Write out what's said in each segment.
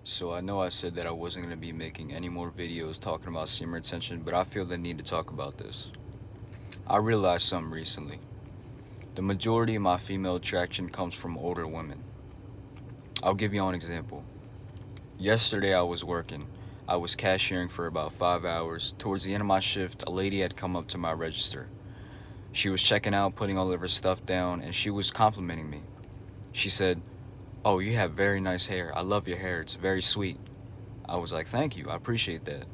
So I know I said that I wasn't going to be making any more videos talking about semen retention, but I feel the need to talk about this. I realized something recently. The majority of my female attraction comes from older women. I'll give you an example. Yesterday I was working. I was cashiering for about 5 hours. Towards the end of my shift, a lady had come up to my register. She was checking out, putting all of her stuff down, and she was complimenting me. She said, "Oh, you have very nice hair. I love your hair. It's very sweet." I was like, "Thank you. I appreciate that."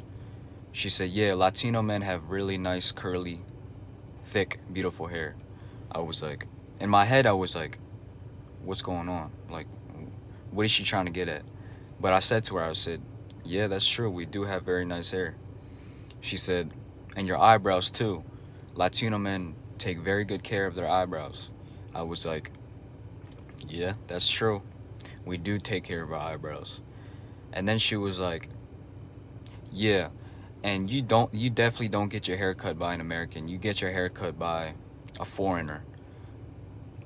She said, "Yeah, Latino men have really nice, curly, thick, beautiful hair." I was like, in my head, I was like, "What's going on? Like, what is she trying to get at?" But I said to her, I said, "Yeah, that's true. We do have very nice hair." She said, "And your eyebrows too. Latino men take very good care of their eyebrows." I was like, "Yeah, that's true. We do take care of our eyebrows." And then she was like, "Yeah, and you definitely don't get your hair cut by an American. You get your hair cut by a foreigner."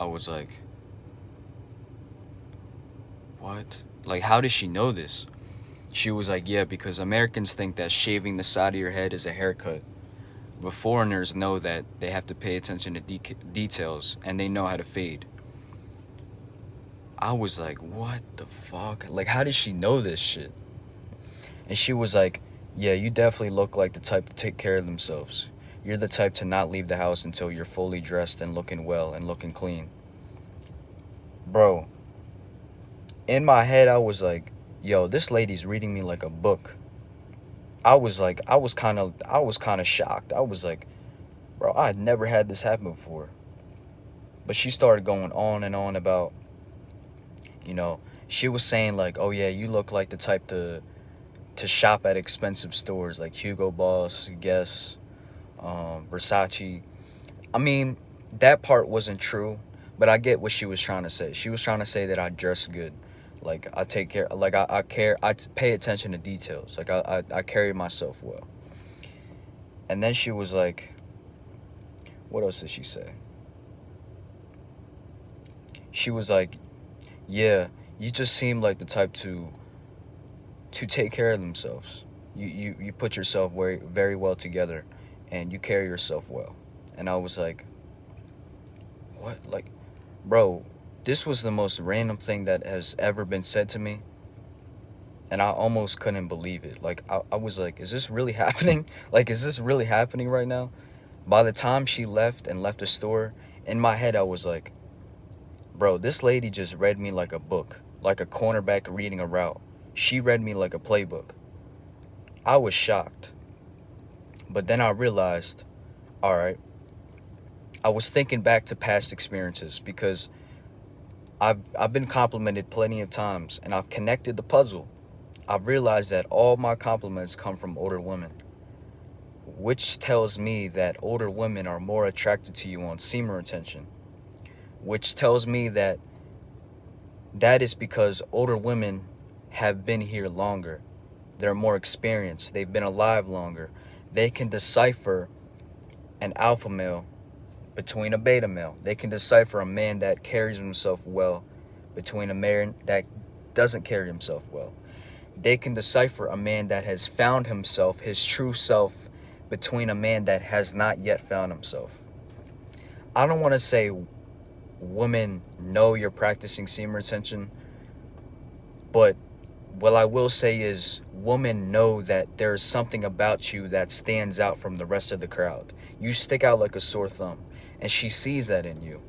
I was like, "What? Like, how does she know this?" She was like, "Yeah, because Americans think that shaving the side of your head is a haircut. But foreigners know that they have to pay attention to details and they know how to fade." I was like, "What the fuck? Like, how does she know this shit?" And she was like, "Yeah, you definitely look like the type to take care of themselves. You're the type to not leave the house until you're fully dressed and looking well and looking clean." Bro, in my head, I was like, "Yo, this lady's reading me like a book." I was kind of shocked. I was like, "Bro, I had never had this happen before." But she started going on and on about, you know, she was saying like, "Oh yeah, you look like the type to shop at expensive stores like Hugo Boss, Guess, Versace." I mean, that part wasn't true, but I get what she was trying to say. She was trying to say that I dress good. Like I take care, like I care, pay attention to details. Like I carry myself well. And then she was like, what else did she say? She was like, "Yeah, you just seem like the type to take care of themselves. You put yourself very well together, and you carry yourself well." And I was like, "What? Like, bro, this was the most random thing that has ever been said to me." And I almost couldn't believe it. Like, I was like, "Is this really happening? Like, is this really happening right now?" By the time she left and left the store, in my head, I was like, "Bro, this lady just read me like a book, like a cornerback reading a route. She read me like a playbook." I was shocked. But then I realized, all right, I was thinking back to past experiences because I've been complimented plenty of times and I've connected the puzzle. I've realized that all my compliments come from older women, which tells me that older women are more attracted to you on semen retention, which tells me that that is because older women have been here longer. They're more experienced. They've been alive longer. They can decipher an alpha male between a beta male. They can decipher a man that carries himself well between a man that doesn't carry himself well. They can decipher a man that has found himself, his true self, between a man that has not yet found himself. I don't want to say women know you're practicing semen retention, but what I will say is women know that there is something about you that stands out from the rest of the crowd. You stick out like a sore thumb, and she sees that in you.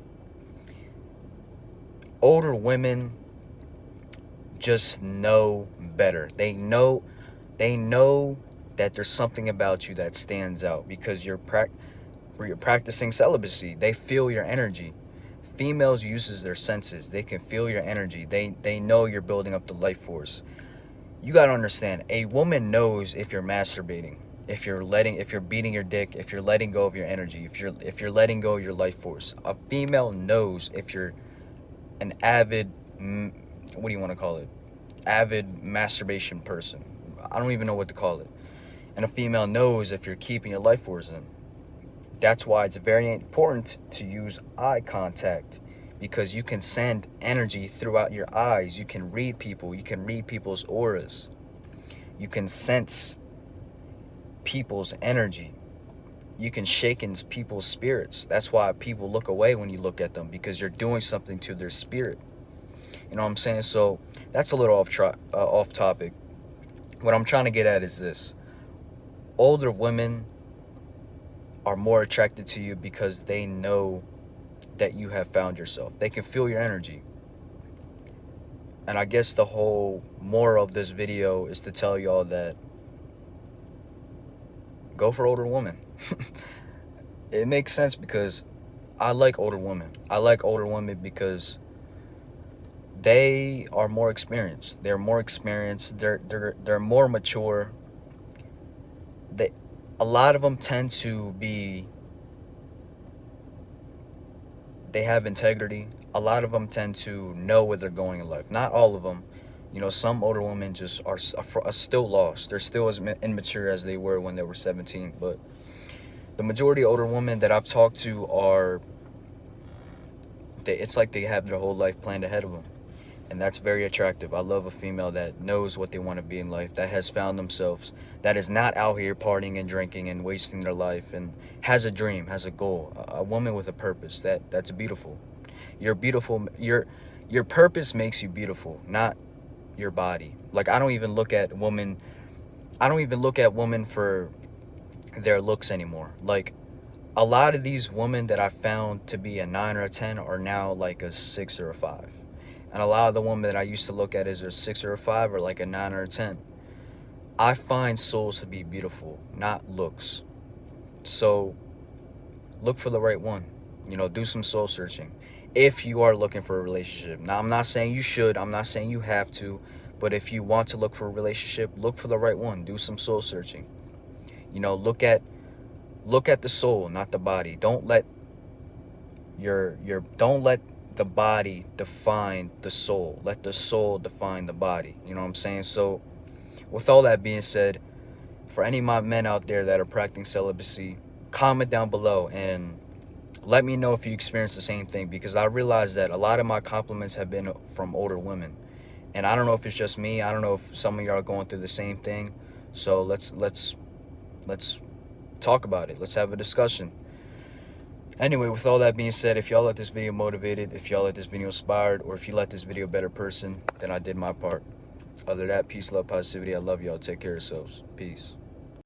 Older women just know better. They know that there's something about you that stands out because you're practicing celibacy. They feel your energy. Females uses their senses. They can feel your energy. They know you're building up the life force. You got to understand, a woman knows if you're masturbating, if you're beating your dick, if you're letting go of your energy, if you're letting go of your life force. A female knows if you're an avid, what do you want to call it? Avid masturbation person. I don't even know what to call it. And a female knows if you're keeping your life force in. That's why it's very important to use eye contact because you can send energy throughout your eyes. You can read people. You can read people's auras. You can sense people's energy. You can shake in people's spirits. That's why people look away when you look at them, because you're doing something to their spirit. You know what I'm saying? So that's a little off topic. What I'm trying to get at is this: older women are more attracted to you because they know that you have found yourself. They can feel your energy. And I guess the whole moral of this video is to tell y'all that go for older women. It makes sense because I like older women. I like older women because they are more experienced. They're more experienced. They're more mature. They, a lot of them tend to be. They have integrity. A lot of them tend to know where they're going in life. Not all of them. You know, some older women just are still lost. They're still as immature as they were when they were 17. But the majority of older women that I've talked to are, it's like they have their whole life planned ahead of them. And that's very attractive. I love a female that knows what they want to be in life, that has found themselves, that is not out here partying and drinking and wasting their life, and has a dream, has a goal. A woman with a purpose. That's beautiful. You're beautiful. Your purpose makes you beautiful, not your body. Like, I don't even look at women. I don't even look at women for their looks anymore. Like, a lot of these women that I found to be a 9 or a 10 are now like a 6 or a 5. And a lot of the women that I used to look at as a 6 or a 5 or like a 9 or a 10. I find souls to be beautiful, not looks. So look for the right one. You know, do some soul searching if you are looking for a relationship. Now, I'm not saying you should. I'm not saying you have to. But if you want to look for a relationship, look for the right one. Do some soul searching. You know, look at the soul, not the body. Don't let don't let the body define the soul. Let the soul define the body. You know what I'm saying? So with all that being said, for any of my men out there that are practicing celibacy, comment down below and let me know if you experience the same thing, because I realize that a lot of my compliments have been from older women. And I don't know if it's just me. I don't know if some of y'all are going through the same thing. So let's talk about it. Let's have a discussion. Anyway, with all that being said, if y'all let this video motivated, if y'all let this video inspired, or if you let this video a better person, then I did my part. Other than that, peace, love, positivity. I love y'all. Take care of yourselves. Peace.